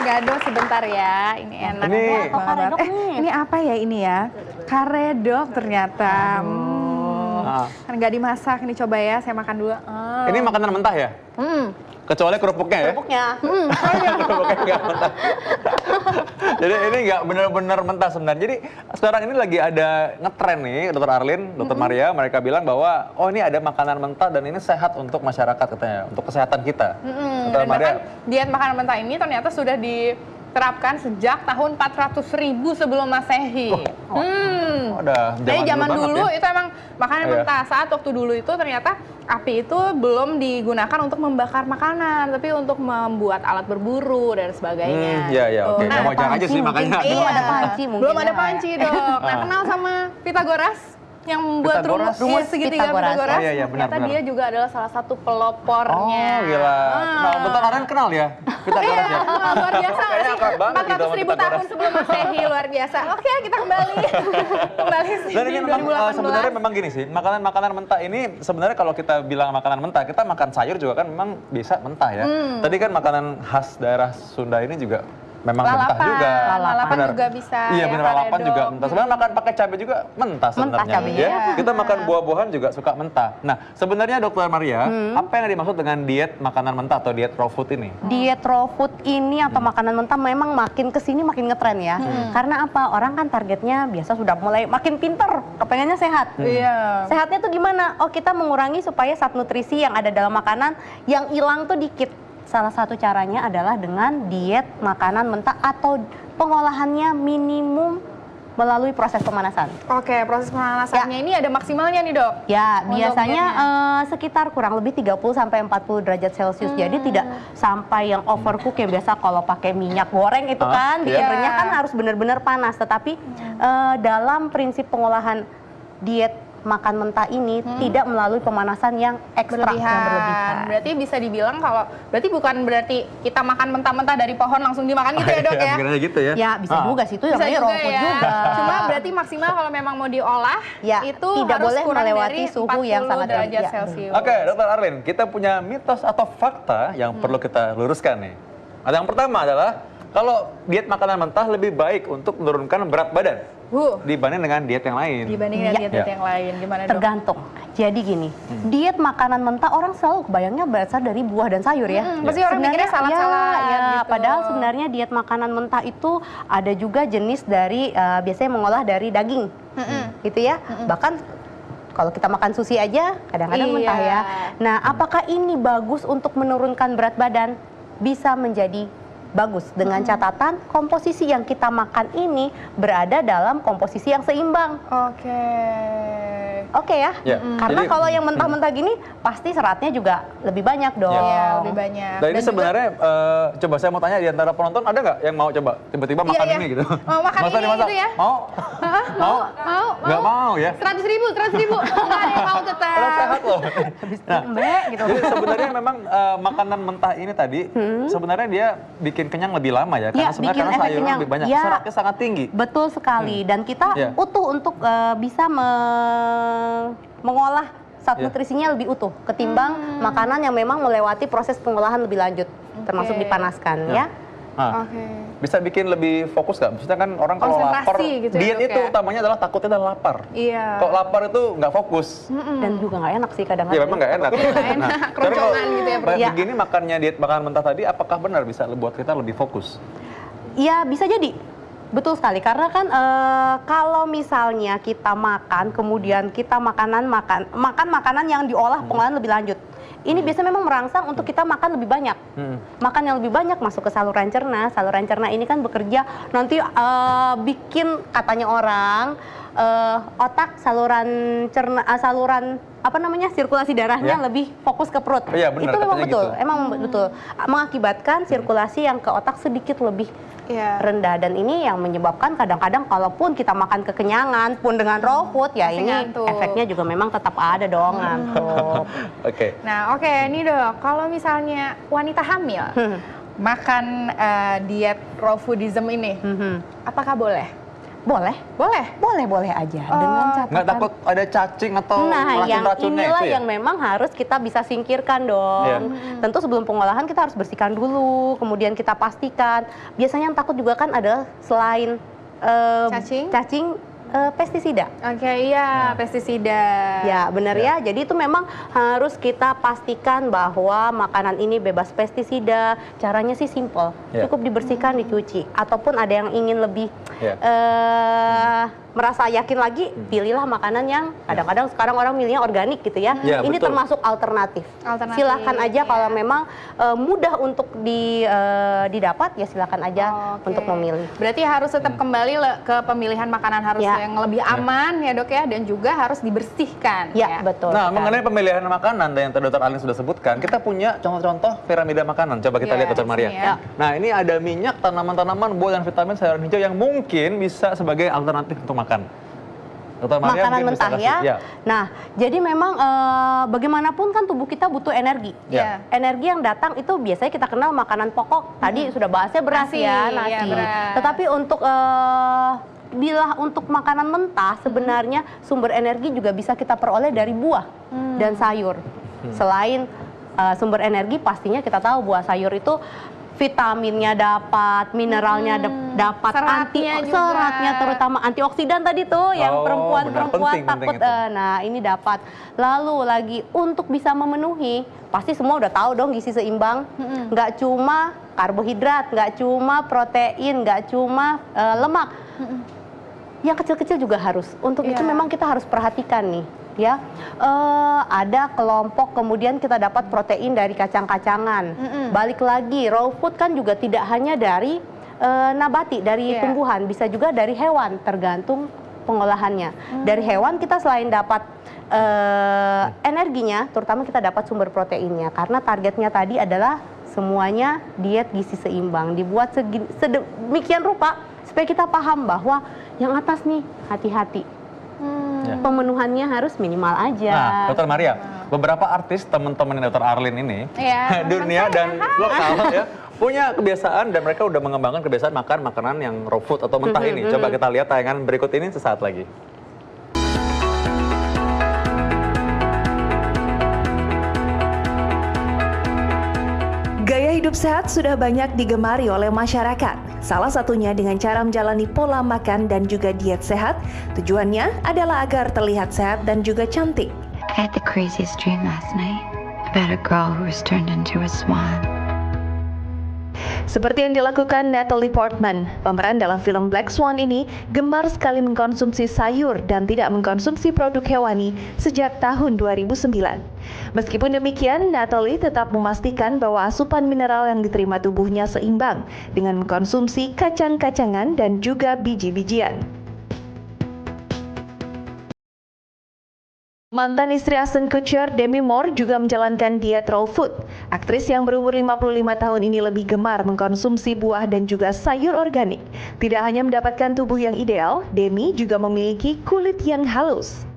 gado-gado sebentar ya. Ini enak banget. Ini apa ya ini ya? Karedok ternyata. Kan nggak dimasak, ini coba ya, saya makan dulu. Ini makanan mentah ya? Kecuali kerupuknya ya? Kerupuknya. Kerupuknya nggak mentah. Jadi ini nggak benar-benar mentah sebenarnya. Jadi sekarang ini lagi ada ngetren nih, Dr. Arlin, Dr. Maria, mereka bilang bahwa oh ini ada makanan mentah dan ini sehat untuk masyarakat katanya, untuk kesehatan kita. Dr. Maria. Diet makanan mentah ini ternyata sudah diterapkan sejak tahun 400.000 sebelum Masehi. Jadi zaman dulu ya? itu emang makanan mentah. Saat waktu dulu itu ternyata api itu belum digunakan untuk membakar makanan, tapi untuk membuat alat berburu dan sebagainya. Iya, oke. Nah, mau jangan aja sih makanya. Belum ada panci mungkin. Belum ada panci, Dok. Nah, kenal sama Pythagoras? Yang membuat rumus segitiga Pythagoras. Iya, benar. Ternyata dia juga adalah salah satu pelopornya. Oh, gila. Nah, Dr. Arlin kenal ya Pythagoras ya? Luar biasa sih. 400.000 tahun sebelum Masehi, luar biasa. Oke, kita kembali. Dan ini memang sebenarnya memang gini sih, makanan-makanan mentah ini sebenarnya kalau kita bilang makanan mentah, kita makan sayur juga kan memang bisa mentah ya. Tadi kan makanan khas daerah Sunda ini juga memang mentah juga. Lalapan juga bisa. Iya, benar, lalapan juga mentah. Sebenarnya makan pakai cabai juga mentah sebenarnya. Ya. Kita makan buah-buahan juga suka mentah. Nah, sebenarnya Dr. Maria, apa yang dimaksud dengan diet makanan mentah atau diet raw food ini? Diet raw food ini atau makanan mentah memang makin kesini makin ngetren ya. Karena apa? Orang kan targetnya biasa sudah mulai makin pinter, kepengennya sehat. Sehatnya tuh gimana? Oh, kita mengurangi supaya zat nutrisi yang ada dalam makanan yang hilang tuh dikit. Salah satu caranya adalah dengan diet makanan mentah atau pengolahannya minimum melalui proses pemanasan. Oke, proses pemanasannya ini ada maksimalnya nih, Dok? Ya, biasanya sekitar kurang lebih 30-40 derajat Celcius. Jadi tidak sampai yang overcook yang biasa kalau pakai minyak goreng itu kan, dikeringnya kan harus benar-benar panas. Tetapi dalam prinsip pengolahan diet makan mentah ini tidak melalui pemanasan yang ekstra, yang berlebihan. Berarti bisa dibilang kalau bukan berarti kita makan mentah-mentah dari pohon langsung dimakan gitu ya, Dok ya? Gitu ya? Ya bisa juga sih, itu namanya raw food juga. Cuma berarti maksimal kalau memang mau diolah itu tidak harus boleh kurang melewati dari suhu yang sangat derajat Celcius. Oke, Dr. Arlin, kita punya mitos atau fakta yang perlu kita luruskan nih. Yang pertama adalah kalau diet makanan mentah lebih baik untuk menurunkan berat badan dibanding dengan diet yang lain. Diet yang lain, gimana, Dok? Tergantung. Jadi gini, diet makanan mentah orang selalu kebayangnya berasal dari buah dan sayur ya. Pasti orang mikirnya salad-salad gitu. Padahal sebenarnya diet makanan mentah itu ada juga jenis dari biasanya mengolah dari daging, gitu ya. Bahkan kalau kita makan sushi aja kadang-kadang mentah ya. Nah, apakah ini bagus untuk menurunkan berat badan? Bisa menjadi bagus dengan catatan komposisi yang kita makan ini berada dalam komposisi yang seimbang. Oke ya. Karena kalau yang mentah-mentah gini pasti seratnya juga lebih banyak dong. Iya, lebih banyak. Dan ini sebenarnya coba saya mau tanya di antara penonton ada nggak yang mau coba tiba-tiba makan ini gitu? Mau makan ini gitu ya? Mau? Nggak mau ya? 100.000. Nggak ada yang mau tetap. Kalau sehat loh. Gitu. Jadi sebenarnya memang makanan mentah ini tadi sebenarnya dia bikin kenyang lebih lama ya, karena sebenarnya karena sayurnya lebih banyak, seratnya sangat tinggi. Betul sekali, dan kita utuh untuk bisa mengolah zat nutrisinya lebih utuh ketimbang makanan yang memang melewati proses pengolahan lebih lanjut, termasuk dipanaskan ya. Bisa bikin lebih fokus nggak? Maksudnya kan orang kalau lapar, gitu diet ya, itu utamanya adalah takutnya adalah lapar. Kalau lapar itu nggak fokus. Dan juga nggak enak sih kadang-kadang. Iya memang nggak enak. Keroncongan gitu ya. Begini makannya diet makanan mentah tadi, apakah benar bisa buat kita lebih fokus? Iya bisa jadi. Betul sekali, karena kan kalau misalnya kita makan, kemudian kita makan makanan yang diolah pengolahan lebih lanjut. Ini biasanya memang merangsang untuk kita makan lebih banyak. Makan yang lebih banyak masuk ke saluran cerna. Saluran cerna ini kan bekerja nanti bikin katanya orang otak saluran cerna, saluran sirkulasi darahnya lebih fokus ke perut. Iya, benar, itu memang betul, gitu. emang betul mengakibatkan sirkulasi yang ke otak sedikit lebih rendah, dan ini yang menyebabkan kadang-kadang kalaupun kita makan kekenyangan pun dengan raw food ya ini ngantuk. Efeknya juga memang tetap ada dong ngantuk. Nah ini Dok, kalau misalnya wanita hamil makan diet raw foodism ini, apakah boleh? Boleh. Boleh aja. Dengan catatan. Nggak takut ada cacing atau yang racun-racunnya inilah itu ya? yang memang harus kita bisa singkirkan dong. Iya. Tentu sebelum pengolahan kita harus bersihkan dulu, kemudian kita pastikan. Biasanya yang takut juga kan adalah selain cacing, pestisida. Oke, iya, pestisida. Ya, benar ya. Jadi itu memang harus kita pastikan bahwa makanan ini bebas pestisida. Caranya sih simple. Cukup dibersihkan, dicuci. Ataupun ada yang ingin lebih merasa yakin lagi, pilihlah makanan yang kadang-kadang sekarang orang milihnya organik gitu ya. Ini betul. Termasuk alternatif. Silahkan aja kalau memang mudah untuk didapat, ya silahkan aja untuk memilih. Berarti harus tetap kembali ke pemilihan makanan harus yang lebih aman ya dok ya, dan juga harus dibersihkan. Ya, betul. Nah, mengenai pemilihan makanan yang Dr. Arlin sudah sebutkan, kita punya contoh-contoh piramida makanan. Coba kita lihat Dr. Maria. Nah, ini ada minyak, tanaman-tanaman, buah dan vitamin, sayuran hijau yang mungkin bisa sebagai alternatif untuk makan. Dr. Maria, makanan mentah ya. Nah, jadi memang bagaimanapun kan tubuh kita butuh energi. Energi yang datang itu biasanya kita kenal makanan pokok. Tadi sudah bahasnya beras nasi. Tetapi bila untuk makanan mentah sebenarnya sumber energi juga bisa kita peroleh dari buah dan sayur. Selain sumber energi, pastinya kita tahu buah sayur itu vitaminnya dapat, mineralnya dapat, seratnya terutama antioksidan tadi tuh yang perempuan takut. Nah, ini dapat. Lalu lagi untuk bisa memenuhi, pasti semua udah tahu dong gizi seimbang. Nggak cuma karbohidrat, nggak cuma protein, nggak cuma lemak. Yang kecil-kecil juga harus. Untuk itu memang kita harus perhatikan nih. Ya, ada kelompok kemudian kita dapat protein dari kacang-kacangan. Balik lagi, raw food kan juga tidak hanya dari nabati, dari tumbuhan, bisa juga dari hewan, tergantung pengolahannya. Dari hewan kita selain dapat energinya, terutama kita dapat sumber proteinnya. Karena targetnya tadi adalah semuanya diet gizi seimbang, dibuat sedemikian rupa supaya kita paham bahwa yang atas nih hati-hati. Pemenuhannya harus minimal aja. Nah, Dr. Maria, beberapa artis teman-teman Dr. Arlin ini dunia dan lokal ya punya kebiasaan dan mereka udah mengembangkan kebiasaan makan makanan yang raw food atau mentah ini. Coba kita lihat tayangan berikut ini sesaat lagi. Gaya hidup sehat sudah banyak digemari oleh masyarakat. Salah satunya dengan cara menjalani pola makan dan juga diet sehat. Tujuannya adalah agar terlihat sehat dan juga cantik. I had the craziest dream last night about a girl who was turned into a swan. Seperti yang dilakukan Natalie Portman, pemeran dalam film Black Swan ini gemar sekali mengkonsumsi sayur dan tidak mengkonsumsi produk hewani sejak tahun 2009. Meskipun demikian, Natalie tetap memastikan bahwa asupan mineral yang diterima tubuhnya seimbang dengan mengkonsumsi kacang-kacangan dan juga biji-bijian. Mantan istri Ashton Kutcher, Demi Moore, juga menjalankan diet raw food. Aktris yang berumur 55 tahun ini lebih gemar mengkonsumsi buah dan juga sayur organik. Tidak hanya mendapatkan tubuh yang ideal, Demi juga memiliki kulit yang halus.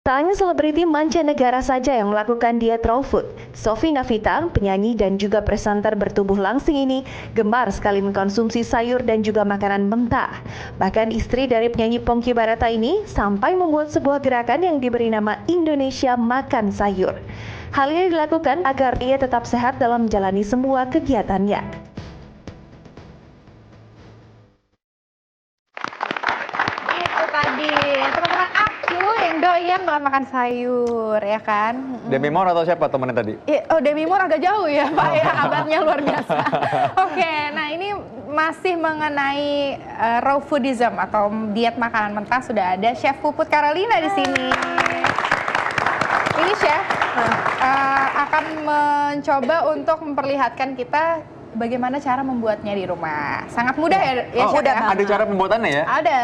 Tak hanya selebriti mancanegara saja yang melakukan diet raw food. Sophie Navita, penyanyi dan juga presenter bertubuh langsing ini, gemar sekali mengkonsumsi sayur dan juga makanan mentah. Bahkan istri dari penyanyi Ponky Barata ini sampai membuat sebuah gerakan yang diberi nama Indonesia Makan Sayur. Hal ini dilakukan agar dia tetap sehat dalam menjalani semua kegiatannya. Itu tadi teman-teman aku yang doyan banget makan sayur ya kan. Demi Moore atau siapa temennya tadi? Oh, Demi Moore agak jauh ya Pak ya, abadnya luar biasa. Oke, nah ini masih mengenai raw foodism atau diet makanan mentah, sudah ada Chef Puput Carolina di sini. Ini Chef akan mencoba untuk memperlihatkan kita bagaimana cara membuatnya di rumah. Sangat mudah ya, Chef? Ada cara pembuatannya ya? Ada.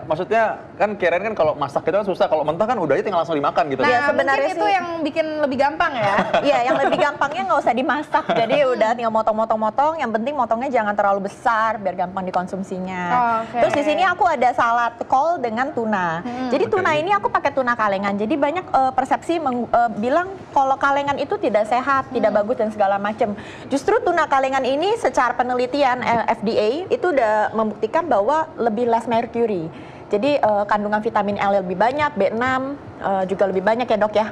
Maksudnya kan kirain kan kalau masak itu kan susah, kalau mentah kan udah aja tinggal langsung dimakan gitu. Nah, ya, sebenarnya mungkin itu yang bikin lebih gampang ya. Iya, yang lebih gampangnya nggak usah dimasak. Jadi udah tinggal motong-motong-motong, yang penting motongnya jangan terlalu besar biar gampang dikonsumsinya. Terus di sini aku ada salad kol dengan tuna. Jadi tuna ini aku pakai tuna kalengan. Jadi banyak persepsi bilang kalau kalengan itu tidak sehat, tidak bagus dan segala macam. Justru tuna kalengan kandungan ini secara penelitian FDA itu udah membuktikan bahwa lebih less mercury. Jadi kandungan vitamin L lebih banyak, B6 juga lebih banyak ya dok ya.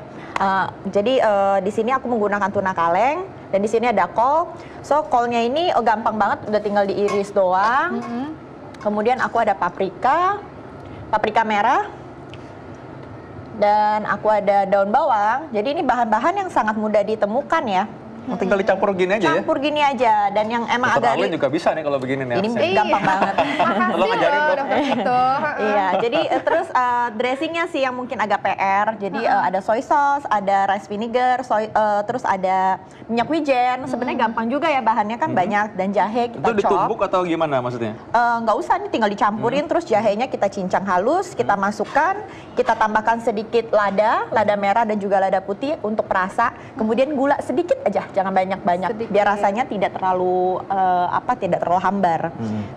Jadi di sini aku menggunakan tuna kaleng dan di sini ada kol. So kolnya ini gampang banget, udah tinggal diiris doang. Kemudian aku ada paprika merah, dan aku ada daun bawang. Jadi ini bahan-bahan yang sangat mudah ditemukan ya. Tinggal dicampur gini aja ya? Campur gini aja, dan yang emang Dokter agak Arlin juga bisa nih kalau begini nih. ini harusnya. gampang banget. Makasih Tolong ajarin, loh Dok. dokter Vito. Iya, jadi terus dressingnya sih yang mungkin agak PR. Jadi ada soy sauce, ada rice vinegar, terus ada minyak wijen. Sebenarnya gampang juga ya, bahannya kan banyak, dan jahe kita Itu ditumbuk chop. atau gimana maksudnya? Nggak usah nih, tinggal dicampurin. Terus jahenya kita cincang halus, kita masukkan, kita tambahkan sedikit lada merah dan juga lada putih untuk perasa. Kemudian gula sedikit aja, jangan banyak-banyak, biar rasanya tidak terlalu tidak terlalu hambar.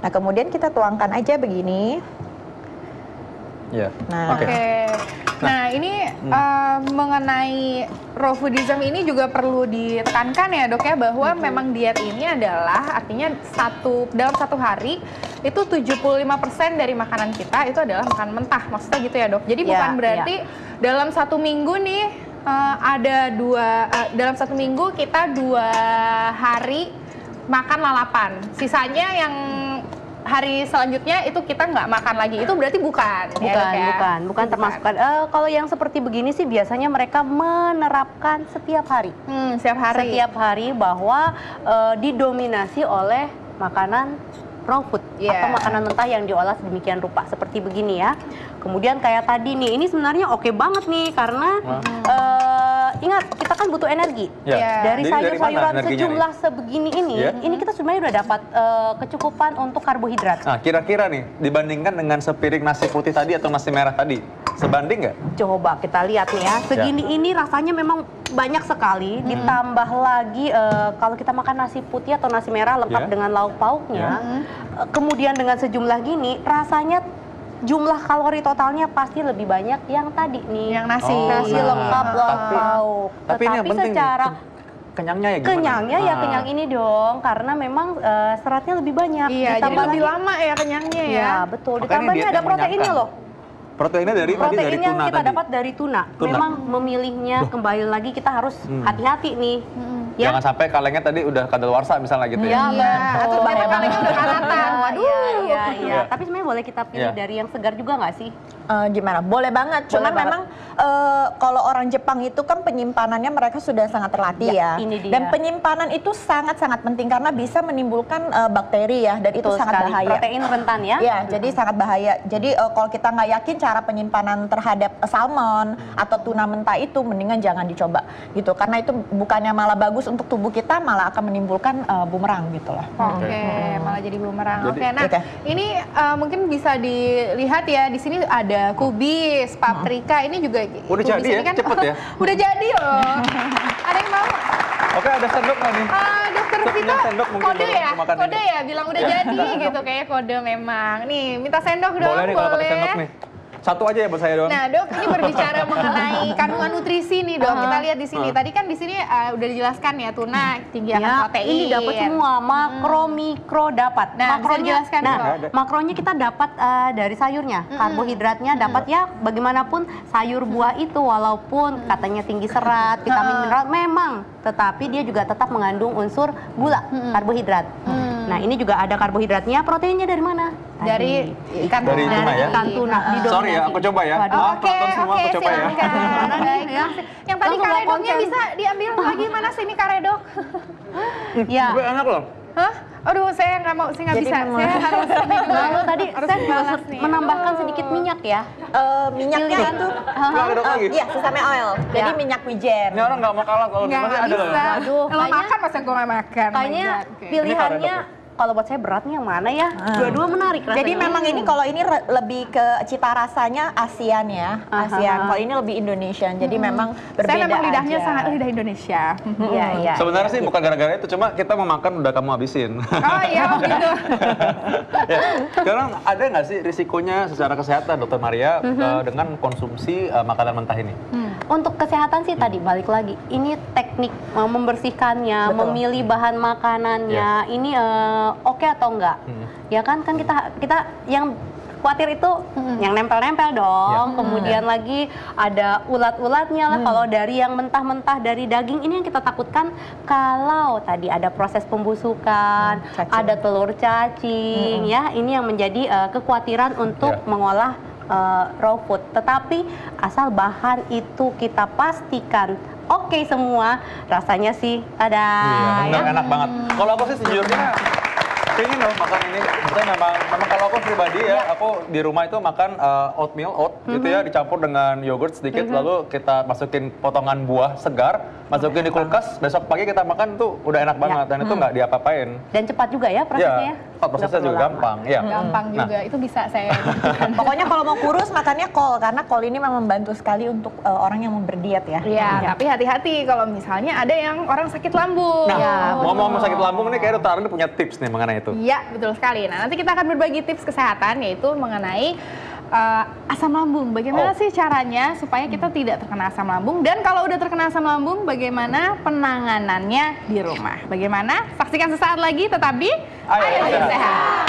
Nah kemudian kita tuangkan aja begini. Iya. Nah, Oke. Nah, ini mengenai raw foodism ini juga perlu ditekankan ya dok ya, bahwa memang diet ini adalah artinya dalam satu hari itu 75% dari makanan kita itu adalah makanan mentah, maksudnya gitu ya dok. Jadi bukan berarti dalam satu minggu nih dalam satu minggu kita 2 hari makan lalapan, sisanya yang hari selanjutnya itu kita nggak makan lagi, itu berarti bukan termasuk. Kalau yang seperti begini sih biasanya mereka menerapkan setiap hari. Setiap hari bahwa didominasi oleh makanan raw food atau makanan mentah yang diolah sedemikian rupa seperti begini ya. Kemudian kayak tadi nih, ini sebenarnya oke banget nih karena ingat kita kan butuh energi. Dari sayur-sayuran sejumlah sebegini ini kita sebenarnya udah dapat kecukupan untuk karbohidrat. Nah, kira-kira nih dibandingkan dengan sepiring nasi putih tadi atau nasi merah tadi, sebanding nggak? Coba kita lihat nih ya, segini ini rasanya memang banyak sekali. Ditambah lagi kalau kita makan nasi putih atau nasi merah lengkap dengan lauk pauknya, kemudian dengan sejumlah gini, rasanya jumlah kalori totalnya pasti lebih banyak yang tadi nih, yang nasi lengkap lauk pauk. Tapi ini yang penting secara kenyangnya ya gimana? kenyangnya ya kenyang ini dong, karena memang seratnya lebih banyak. Iya, jadi Ditambah lebih lagi- lama ya kenyangnya ya. Ya betul. Makanya Ditambah diet ini ada yang proteinnya mengenyangkan. loh. Proteinnya dari Proteinnya tuna kita tadi. dapat dari tuna. Tuna. Memang memilihnya kembali lagi kita harus hati-hati nih. Ya. Jangan sampai kalengnya tadi udah kadaluarsa misalnya gitu ya. Iya, Atau bahaya kalengnya udah karatan. Waduh. Iya. Tapi sebenarnya boleh kita pilih dari yang segar juga nggak sih? Gimana? Boleh banget. Cuman banget. memang kalau orang Jepang itu kan penyimpanannya mereka sudah sangat terlatih ya. Ini dia. Dan penyimpanan itu sangat-sangat penting karena bisa menimbulkan bakteri ya, dan itu Betul sangat sekali. bahaya. Protein rentan ya. Ya, jadi sangat bahaya. Jadi kalau kita nggak yakin cara penyimpanan terhadap salmon atau tuna mentah itu, mendingan jangan dicoba gitu. Karena itu bukannya malah bagus untuk tubuh kita, malah akan menimbulkan bumerang gitu lah. Oke, malah jadi bumerang. Jadi- Oke, nah ini mungkin bisa dilihat ya, di sini ada kubis, paprika, ini juga Udah kubis jadi ini ya? kan Cepet ya? udah jadi loh. Ada yang mau? Oke, ada sendok nggak nih? Dokter Saya Vito punya sendok mungkin kode baru ya, makan kode ini. ya, bilang udah jadi gitu, kayaknya kode memang. Nih, minta sendok dong, Boleh nih kalau pakai sendok nih. Satu aja ya buat saya doang. Nah dok, ini berbicara mengenai kandungan nutrisi nih dok. Kita lihat di sini. Tadi kan di sini udah dijelaskan ya, tuna tinggi akan protein. Ini dapat semua makro, mikro dapat. Nah, bisa dijelaskan, Dok? makronya kita dapat dari sayurnya, karbohidratnya dapat ya. Bagaimanapun sayur buah itu walaupun katanya tinggi serat, vitamin mineral memang, tetapi dia juga tetap mengandung unsur gula, karbohidrat. Nah, ini juga ada karbohidratnya. Proteinnya dari mana? Dari ikan Dari tuna ya? Ikan tuna. Sorry ya, aku coba ya. Waduh. Maaf, penonton semua aku coba ya. silakan. Baik. Ya. Yang tadi Langsung karedoknya konsen. bisa diambil lagi, mana sih ini karedok? Ya. Tapi enak loh. Hah? Aduh, saya nggak mau, saya nggak Jadi bisa. memang- Saya harus ini dulu. Lalu tadi Harus saya juga balas nih. menambahkan Aduh. sedikit minyak ya. Minyaknya Pilihan. itu Nggak ada lagi. iya, sesame oil. Jadi Ya. minyak wijen. Ini orang nggak mau kalah kalau Nggak masih ada loh. bisa. Aduh, Kalau kayaknya- makan masa gue nggak makan. Kayaknya Oh my God. Oke. pilihannya kalau buat saya beratnya yang mana ya? Dua-dua menarik rasanya. Jadi memang ini kalau ini lebih ke cita rasanya ASEAN ya, ASEAN. Kalau ini lebih Indonesian. Jadi memang berbeda Saya memang lidahnya aja. sangat lidah Indonesia. Iya, iya. Sebenarnya sih bukan gara-gara itu, cuma kita mau makan udah kamu habisin. Oh iya, gitu. Ya, sekarang ada nggak sih risikonya secara kesehatan, Dokter Maria, dengan konsumsi makanan mentah ini? Untuk kesehatan sih tadi balik lagi, ini teknik membersihkannya, Betul. memilih bahan makanannya, ini oke atau enggak? Ya kan kita yang khawatir itu yang nempel-nempel dong, kemudian lagi ada ulat-ulatnya lah. Kalau dari yang mentah-mentah dari daging ini yang kita takutkan kalau tadi ada proses pembusukan, cacing. ada telur cacing, ya ini yang menjadi kekhawatiran untuk mengolah raw food. Tetapi asal bahan itu kita pastikan oke semua, rasanya sih ada. Iya, bener, enak banget. Kalau aku sih sejujurnya pengen loh makan ini. Maksudnya memang kalau aku pribadi ya, aku di rumah itu makan oatmeal, gitu ya, dicampur dengan yogurt sedikit, lalu kita masukin potongan buah segar, masukin di kulkas, besok pagi kita makan tuh udah enak banget, dan itu nggak diapa-apain. Dan cepat juga ya prosesnya. Prosesnya juga gampang. Ya. Gampang juga, itu bisa saya lakukan. Pokoknya kalau mau kurus makannya kol, karena kol ini memang membantu sekali untuk orang yang mau berdiet ya. Iya, tapi hati-hati kalau misalnya ada yang orang sakit lambung. Nah, ngomong sakit lambung nih, kayak Dokter Arlin punya tips nih mengenai itu. Iya, betul sekali. Nah, nanti kita akan berbagi tips kesehatan, yaitu mengenai asam lambung. Bagaimana sih caranya supaya kita tidak terkena asam lambung? Dan kalau udah terkena asam lambung, bagaimana penanganannya di rumah? Bagaimana? Saksikan sesaat lagi, tetap di Ayo Hidup Sehat.